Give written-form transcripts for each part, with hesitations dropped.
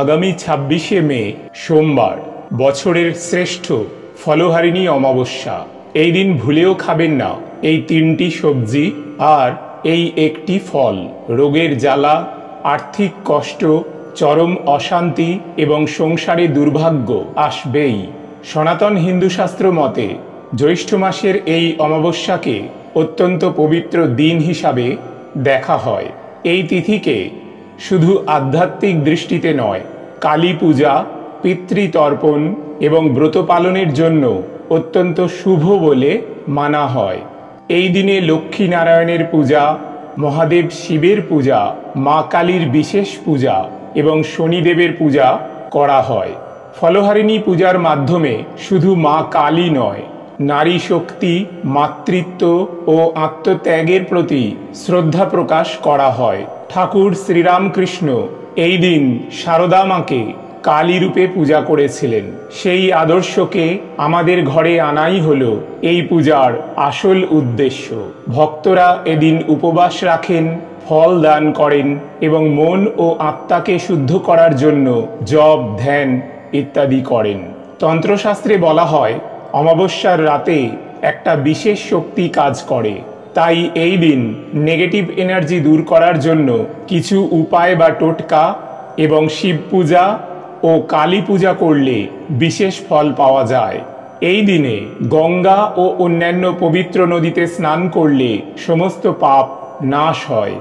আগামী ২৬শে মে সোমবার বছরের শ্রেষ্ঠ ফলহারিণী অমাবস্যা। এই দিন ভুলেও খাবেন না এই ৩টি সবজি আর এই একটি ফল। রোগের জ্বালা, আর্থিক কষ্ট, চরম অশান্তি এবং সংসারে দুর্ভাগ্য আসবেই। সনাতন হিন্দু শাস্ত্র মতে জ্যৈষ্ঠ মাসের এই অমাবস্যাকে অত্যন্ত পবিত্র দিন হিসাবে দেখা হয়। এই তিথিকে শুধু আধ্যাত্মিক দৃষ্টিতে নয়, কালী পূজা, পিতৃতর্পণ এবং ব্রত পালনের জন্য অত্যন্ত শুভ বলে মানা হয়। এই দিনে লক্ষ্মী নারায়ণের পূজা, মহাদেব শিবের পূজা, মা কালীর বিশেষ পূজা এবং শনিদেবের পূজা করা হয়। ফলহারিণী পূজার মাধ্যমে শুধু মা কালী নয়, নারী শক্তি, মাতৃত্ব ও আত্মত্যাগের প্রতি শ্রদ্ধা প্রকাশ করা হয়। ঠাকুর শ্রীরামকৃষ্ণ এই দিন শারদা মাকে কালী রূপে পূজা করেছিলেন। সেই আদর্শকে আমাদের ঘরে আনাই হলো এই পূজার আসল উদ্দেশ্য। ভক্তরা এদিন উপবাস রাখেন, ফল দান করেন এবং মন ও আত্মাকে শুদ্ধ করার জন্য জপ, ধ্যান ইত্যাদি করেন। তন্ত্রশাস্ত্রে বলা হয় অমাবস্যার রাতে একটা বিশেষ শক্তি কাজ করে। তাই এই দিন নেগেটিভ এনার্জি দূর করার জন্য কিছু উপায় বা টোটকা এবং শিব পূজা ও কালী পূজা করলে বিশেষ ফল পাওয়া যায়। এই দিনে গঙ্গা ও অন্যান্য পবিত্র নদীতে স্নান করলে সমস্ত পাপ নাশ হয়।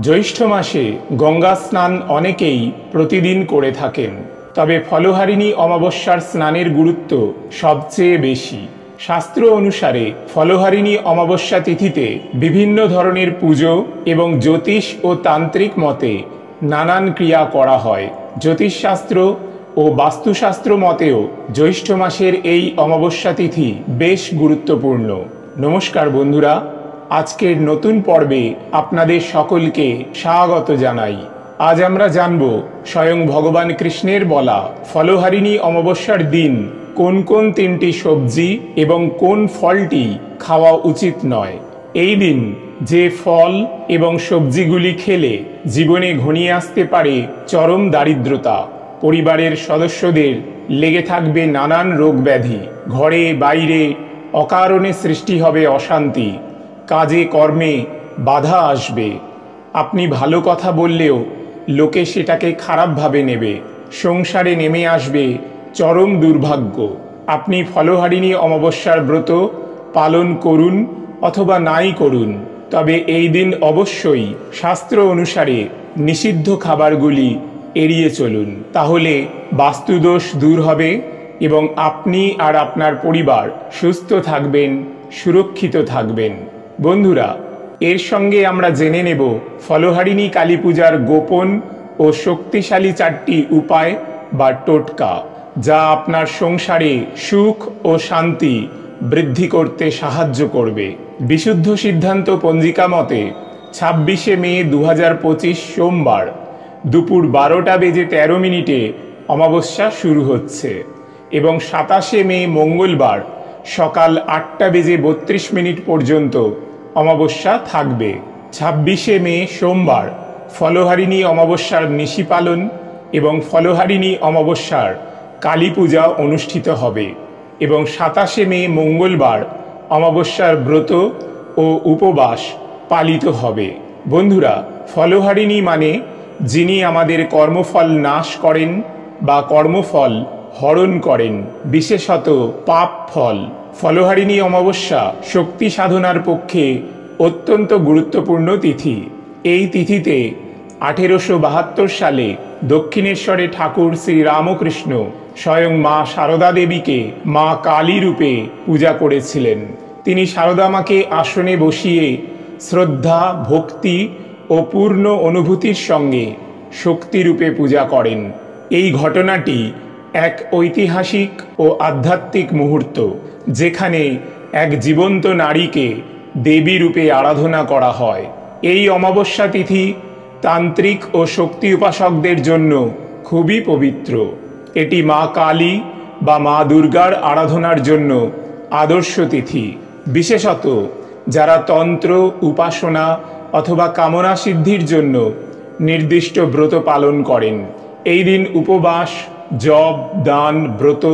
জ্যৈষ্ঠ মাসে গঙ্গা স্নান অনেকেই প্রতিদিন করে থাকেন, তবে ফলহারিণী অমাবস্যার স্নানের গুরুত্ব সবচেয়ে বেশি। শাস্ত্র অনুসারে ফলহারিণী অমাবস্যা তিথিতে বিভিন্ন ধরনের পুজো এবং জ্যোতিষ ও তান্ত্রিক মতে নানান ক্রিয়া করা হয়। জ্যোতিষশাস্ত্র ও বাস্তুশাস্ত্র মতেও জ্যৈষ্ঠ মাসের এই অমাবস্যা তিথি বেশ গুরুত্বপূর্ণ। নমস্কার বন্ধুরা, আজকের নতুন পর্বে আপনাদের সকলকে স্বাগত জানাই। আজ আমরা জানব স্বয়ং ভগবান কৃষ্ণের বলা ফলহারিণী অমাবস্যার দিন কোন কোন ৩টি সবজি এবং কোন ফলটি খাওয়া উচিত নয়। এই দিন যে ফল এবং সবজিগুলি খেলে জীবনে ঘনিয়ে আসতে পারে চরম দারিদ্রতা, পরিবারের সদস্যদের লেগে থাকবে নানান রোগ ব্যাধি, ঘরে বাইরে অকারণে সৃষ্টি হবে অশান্তি, কাজে কর্মে বাধা আসবে, আপনি ভালো কথা বললেও লোকে সেটাকে খারাপভাবে নেবে, সংসারে নেমে আসবে চরম দুর্ভাগ্য। আপনি ফলহারিণী অমাবস্যার ব্রত পালন করুন অথবা নাই করুন, তবে এই দিন অবশ্যই শাস্ত্র অনুসারে নিষিদ্ধ খাবারগুলি এড়িয়ে চলুন। তাহলে বাস্তুদোষ দূর হবে এবং আপনি আর আপনার পরিবার সুস্থ থাকবেন, সুরক্ষিত থাকবেন। বন্ধুরা, এর সঙ্গে আমরা জেনে নেব ফলহারিণী কালী পূজার গোপন ও শক্তিশালী 4টি উপায় বা টোটকা, যা আপনার সংসারে সুখ ও শান্তি বৃদ্ধি করতে সাহায্য করবে। বিশুদ্ধ সিদ্ধান্ত পঞ্জিকা মতে ২৬শে মে ২০২৫ সোমবার দুপুর ১২:১৩ অমাবস্যা শুরু হচ্ছে এবং ২৭শে মে মঙ্গলবার সকাল ৮:৩২ পর্যন্ত অমাবস্যা থাকবে। ২৬শে মে সোমবার ফলহারিণী অমাবস্যার নিশি পালন এবং ফলহারিণী অমাবস্যার কালী পূজা অনুষ্ঠিত হবে এবং ২৭শে মে মঙ্গলবার অমাবস্যার ব্রত ও উপবাস পালিত হবে। বন্ধুরা, ফলহারিণী মানে যিনি আমাদের কর্মফল নাশ করেন বা কর্মফল হরণ করেন, বিশেষত পাপ ফল। ফলহারিণী অমাবস্যা শক্তি সাধনার পক্ষে অত্যন্ত গুরুত্বপূর্ণ তিথি। এই তিথিতে ১৮৭২ সালে দক্ষিণেশ্বরে ঠাকুর শ্রীরামকৃষ্ণ স্বয়ং মা শারদা দেবীকে মা কালী রূপে পূজা করেছিলেন। তিনি শারদা মাকে আসনে বসিয়ে শ্রদ্ধা, ভক্তি ও পূর্ণ অনুভূতির সঙ্গে শক্তিরূপে পূজা করেন। এই ঘটনাটি এক ঐতিহাসিক ও আধ্যাত্মিক মুহূর্ত, যেখানে এক জীবন্ত নারীকে দেবী রূপে আরাধনা করা হয়। এই অমাবস্যা তিথি তান্ত্রিক ও শক্তি উপাসকদের জন্য খুবই পবিত্র। এটি মা কালী বা মা দুর্গার আরাধনার জন্য আদর্শ তিথি। বিশেষত যারা তন্ত্র, উপাসনা অথবা কামনা সিদ্ধির জন্য নির্দিষ্ট ব্রত পালন করেন, এই দিন উপবাস, জপ, দান, ব্রত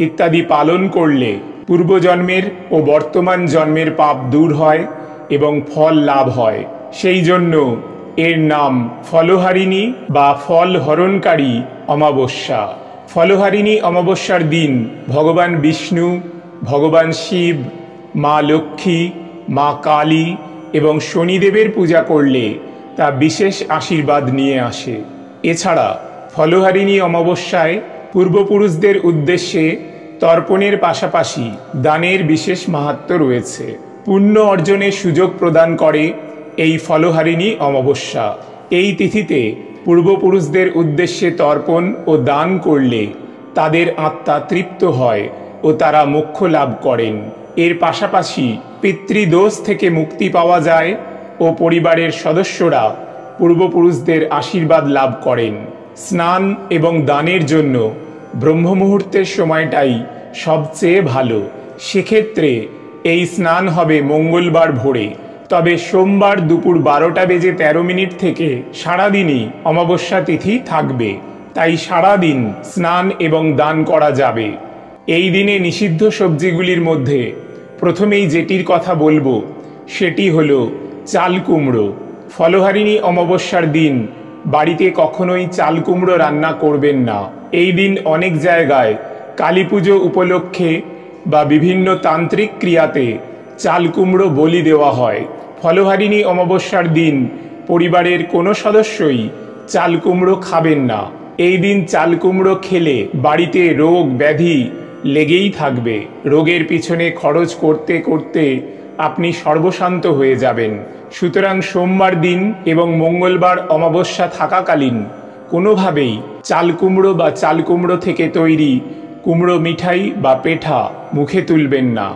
ইত্যাদি পালন করলে পূর্বজন্মের ও বর্তমান জন্মের পাপ দূর হয় এবং ফল লাভ হয়। সেই জন্য এর নাম ফলহারিণী বা ফল হরণকারী অমাবস্যা। ফলহারিণী অমাবস্যার দিন ভগবান বিষ্ণু, ভগবান শিব, মা লক্ষ্মী, মা কালী এবং শনিদেবের পূজা করলে তা বিশেষ আশীর্বাদ নিয়ে আসে। এছাড়া ফলহারিণী অমাবস্যায় পূর্বপুরুষদের উদ্দেশ্যে তর্পণের পাশাপাশি দানের বিশেষ মাহাত্ম্য রয়েছে। পুণ্য অর্জনের সুযোগ প্রদান করে এই ফলহারিণী অমাবস্যা। এই তিথিতে পূর্বপুরুষদের উদ্দেশ্যে তর্পণ ও দান করলে তাদের আত্মা তৃপ্ত হয় ও তারা মোক্ষ লাভ করেন। এর পাশাপাশি পিতৃদোষ থেকে মুক্তি পাওয়া যায় ও পরিবারের সদস্যরা পূর্বপুরুষদের আশীর্বাদ লাভ করেন। স্নান এবং দানের জন্য ব্রহ্ম মুহূর্তের সময়টাই সবচেয়ে ভালো। সেক্ষেত্রে এই স্নান হবে মঙ্গলবার ভোরে, তবে সোমবার দুপুর 12:13 থেকে সারাদিনই অমাবস্যা তিথি থাকবে, তাই সারাদিন স্নান এবং দান করা যাবে। এই দিনে নিষিদ্ধ সবজিগুলির মধ্যে প্রথমেই যেটির কথা বলবো সেটি হলো চাল কুমড়ো। ফলহারিণী অমাবস্যার দিন বাড়িতে কখনোই চাল কুমড়ো রান্না করবেন না। এই দিন অনেক জায়গায় কালী পুজো উপলক্ষে বা বিভিন্ন তান্ত্রিক ক্রিয়াতে চাল কুমড়ো বলি দেওয়া হয়। ফলহারিণী অমাবস্যার দিন পরিবারের কোনো সদস্যই চাল কুমড়ো খাবেন না। এই দিন চাল কুমড়ো খেলে বাড়িতে রোগ ব্যাধি লেগেই থাকবে। রোগের পিছনে খরচ করতে করতে আপনি সর্বশান্ত হয়ে যাবেন। সুতরাং সোমবার দিন এবং মঙ্গলবার অমাবস্যা থাকাকালীন কোনোভাবেই চাল কুমড়ো বা চাল কুমড়ো থেকে তৈরি কুমড়ো মিঠাই বা পেঠা মুখে তুলবেন না।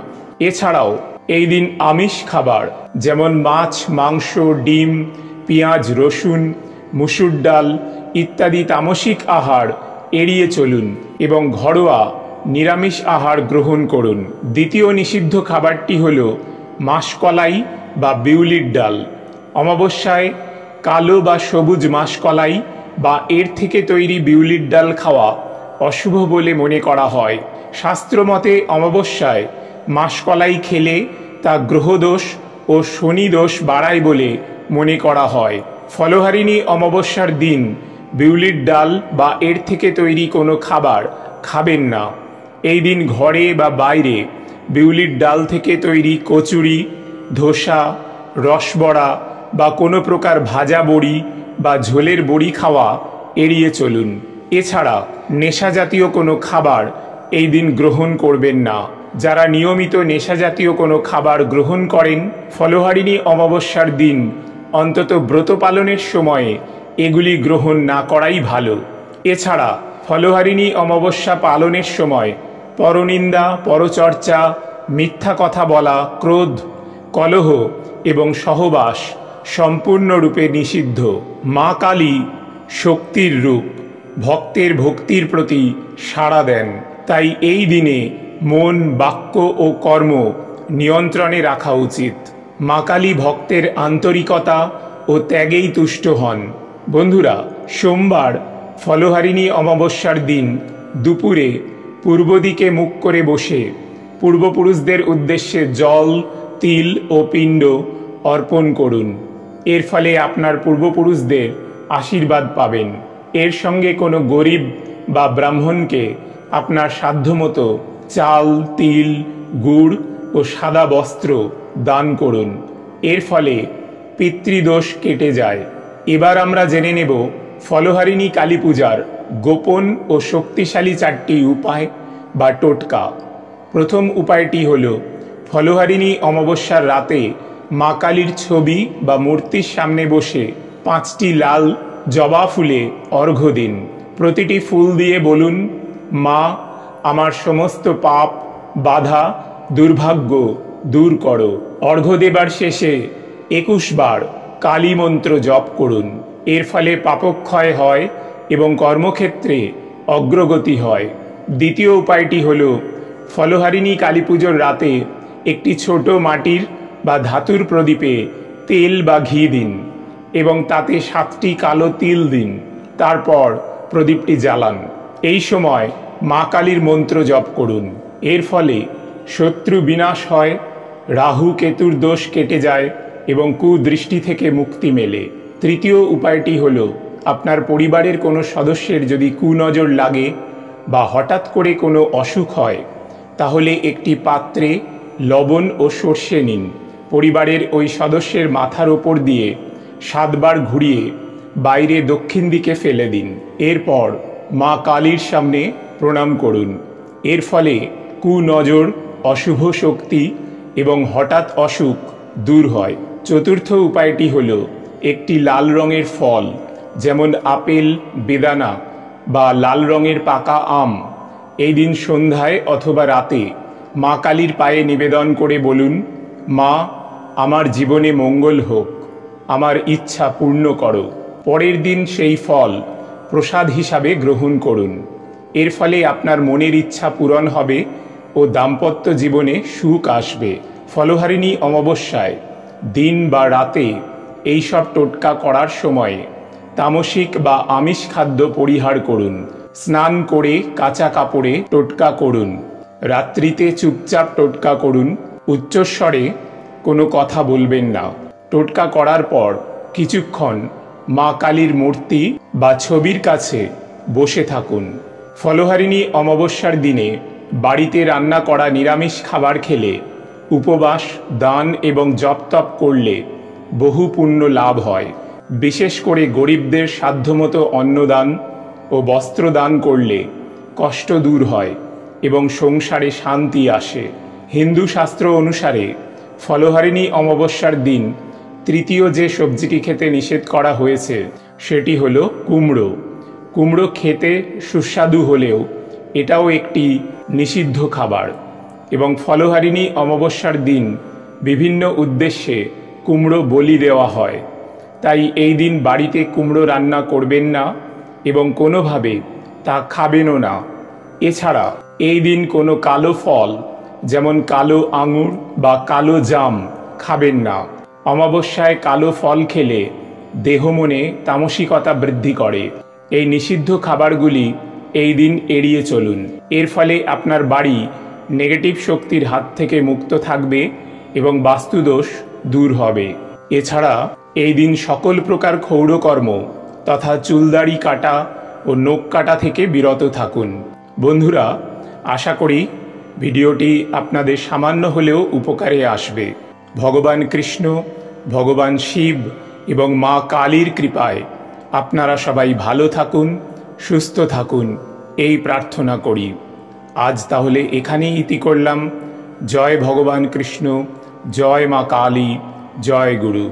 এছাড়াও এই দিন আমিষ খাবার যেমন মাছ, মাংস, ডিম, পেঁয়াজ, রসুন, মুসুর ডাল ইত্যাদি তামসিক আহার এড়িয়ে চলুন এবং ঘরোয়া নিরামিষ আহার গ্রহণ করুন। দ্বিতীয় নিষিদ্ধ খাবারটি হল মাসকলাই বা বিউলির ডাল। অমাবস্যায় কালো বা সবুজ মাসকলাই বা এর থেকে তৈরি বিউলির ডাল খাওয়া অশুভ বলে মনে করা হয়। শাস্ত্রমতে অমাবস্যায় মাসকলাই খেলে তা গ্রহদোষ ও শনিদোষ বাড়ায় বলে মনে করা হয়। ফলহারিণী অমাবস্যার দিন বিউলির ডাল বা এর থেকে তৈরি কোনো খাবার খাবেন না। এই দিন ঘরে বা বাইরে বিউলির ডাল থেকে তৈরি কচুরি, ধোসা, রসবড়া বা কোনো প্রকার ভাজা বড়ি বা ঝোলের বড়ি খাওয়া এড়িয়ে চলুন। এছাড়া নেশা জাতীয় কোনো খাবার এই দিন গ্রহণ করবেন না। যারা নিয়মিত নেশা জাতীয় কোনো খাবার গ্রহণ করেন ফলহারিণী অমাবস্যার দিন অন্তত ব্রত পালনের সময়ে এগুলি গ্রহণ না করাই ভালো। এছাড়া ফলহারিণী অমাবস্যা পালনের সময় পরনিন্দা, পরচর্চা, মিথ্যা কথা বলা, ক্রোধ, কলহ এবং সহবাস সম্পূর্ণরূপে নিষিদ্ধ। মা কালী শক্তির রূপ, ভক্তের ভক্তির প্রতি সাড়া দেন। তাই এই দিনে মন, বাক্য ও কর্ম নিয়ন্ত্রণে রাখা উচিত। মা কালী ভক্তের আন্তরিকতা ও ত্যাগেই তুষ্ট হন। বন্ধুরা, সোমবার ফলহারিণী অমাবস্যার দিন দুপুরে পূর্ব দিকে মুখ করে বসে পূর্বপুরুষদের উদ্দেশ্যে জল, তিল ও পিণ্ড অর্পণ করুন। এর ফলে আপনার পূর্বপুরুষদের আশীর্বাদ পাবেন। এর সঙ্গে কোনো গরিব বা ব্রাহ্মণকে আপনার সাধ্যমতো চাল, তিল, গুড় ও সাদা বস্ত্র দান করুন। এর ফলে পিতৃদোষ কেটে যায়। এবার আমরা জেনে নেব ফলহারিণী কালী পূজার গোপন ও শক্তিশালী 4টি উপায় বা টোটকা। প্রথম উপায়টি হল ফলহারিণী অমাবস্যার রাতে মা কালীর ছবি বা মূর্তির সামনে বসে 5টি লাল জবা ফুলে অর্ঘ্য দিন। প্রতিটি ফুল দিয়ে বলুন, মা, আমার সমস্ত পাপ, বাধা, দুর্ভাগ্য দূর করো। অর্ঘ্য দেবার শেষে 21 বার কালী মন্ত্র জপ করুন। এর ফলে পাপক্ষয় হয় এবং কর্মক্ষেত্রে অগ্রগতি হয়। দ্বিতীয় উপায়টি হল ফলহারিণী কালী পুজোর রাতে একটি ছোট মাটির বা ধাতুর প্রদীপে তেল বা ঘি দিন এবং তাতে 7টি কালো তিল দিন। তারপর প্রদীপটি জ্বালান। এই সময় মা কালীর মন্ত্র জপ করুন। এর ফলে শত্রু বিনাশ হয়, রাহু কেতুর দোষ কেটে যায় এবং কুদৃষ্টি থেকে মুক্তি মেলে। তৃতীয় উপায়টি হল, আপনার পরিবারের কোনো সদস্যের যদি কুনজর লাগে বা হঠাৎ করে কোনো অসুখ হয়, তাহলে একটি পাত্রে লবণ ও সর্ষে নিন, পরিবারের ওই সদস্যের মাথার ওপর দিয়ে 7 বার ঘুরিয়ে বাইরে দক্ষিণ দিকে ফেলে দিন। এরপর মা কালীর সামনে প্রণাম করুন। এর ফলে কুনজর, অশুভ শক্তি এবং হঠাৎ অসুখ দূর হয়। চতুর্থ উপায়টি হল, একটি লাল রঙের ফল যেমন আপেল, বেদানা বা লাল রঙের পাকা আম এই দিন সন্ধ্যায় অথবা রাতে মা কালীর পায়ে নিবেদন করে বলুন, মা, আমার জীবনে মঙ্গল হোক, আমার ইচ্ছা পূর্ণ করো। পরের দিন সেই ফল প্রসাদ হিসাবে গ্রহণ করুন। এর ফলে আপনার মনের ইচ্ছা পূরণ হবে ও দাম্পত্য জীবনে সুখ আসবে। ফলহারিণী অমাবস্যায় দিন বা রাতে এইসব টোটকা করার সময় তামসিক বা আমিষ খাদ্য পরিহার করুন। স্নান করে কাঁচা কাপড়ে টোটকা করুন। রাত্রিতে চুপচাপ টোটকা করুন। উচ্চস্বরে কোনো কথা বলবেন না। টোটকা করার পর কিছুক্ষণ মা কালীর মূর্তি বা ছবির কাছে বসে থাকুন। ফলহারিণী অমাবস্যার দিনে বাড়িতে রান্না করা নিরামিষ খাবার খেলে, উপবাস, দান এবং জপ তপ করলে বহু পুণ্য লাভ হয়। বিশেষ করে গরিবদের সাধ্যমতো অন্নদান ও বস্ত্রদান করলে কষ্ট দূর হয় এবং সংসারে শান্তি আসে। হিন্দু শাস্ত্র অনুসারে ফলহারিণী অমাবস্যার দিন তৃতীয় যে সবজিটি খেতে নিষেধ করা হয়েছে সেটি হলো কুমড়ো। কুমড়ো খেতে সুস্বাদু হলেও এটাও একটি নিষিদ্ধ খাবার এবং ফলহারিণী অমাবস্যার দিন বিভিন্ন উদ্দেশ্যে কুমড়ো বলি দেওয়া হয়। তাই এই দিন বাড়িতে কুমড়ো রান্না করবেন না এবং কোনোভাবে তা খাবেনও না। এছাড়া এই দিন কোনো কালো ফল যেমন কালো আঙুর বা কালো জাম খাবেন না। অমাবস্যায় কালো ফল খেলে দেহ মনে তামসিকতা বৃদ্ধি করে। এই নিষিদ্ধ খাবারগুলি এই দিন এড়িয়ে চলুন। এর ফলে আপনার বাড়ি নেগেটিভ শক্তির হাত থেকে মুক্ত থাকবে এবং বাস্তুদোষ দূর হবে। এছাড়া এই দিন সকল প্রকার ক্ষৌরকর্ম তথা চুলদাড়ি কাটা ও নখ কাটা থেকে বিরত থাকুন। বন্ধুরা, আশা করি ভিডিওটি আপনাদের সামান্য হলেও উপকারে আসবে। ভগবান কৃষ্ণ, ভগবান শিব এবং মা কালীর কৃপায় আপনারা সবাই ভালো থাকুন, সুস্থ থাকুন, এই প্রার্থনা করি। আজ তাহলে এখানেই ইতি করলাম। জয় ভগবান কৃষ্ণ, জয় মা কালী, জয় গুরু।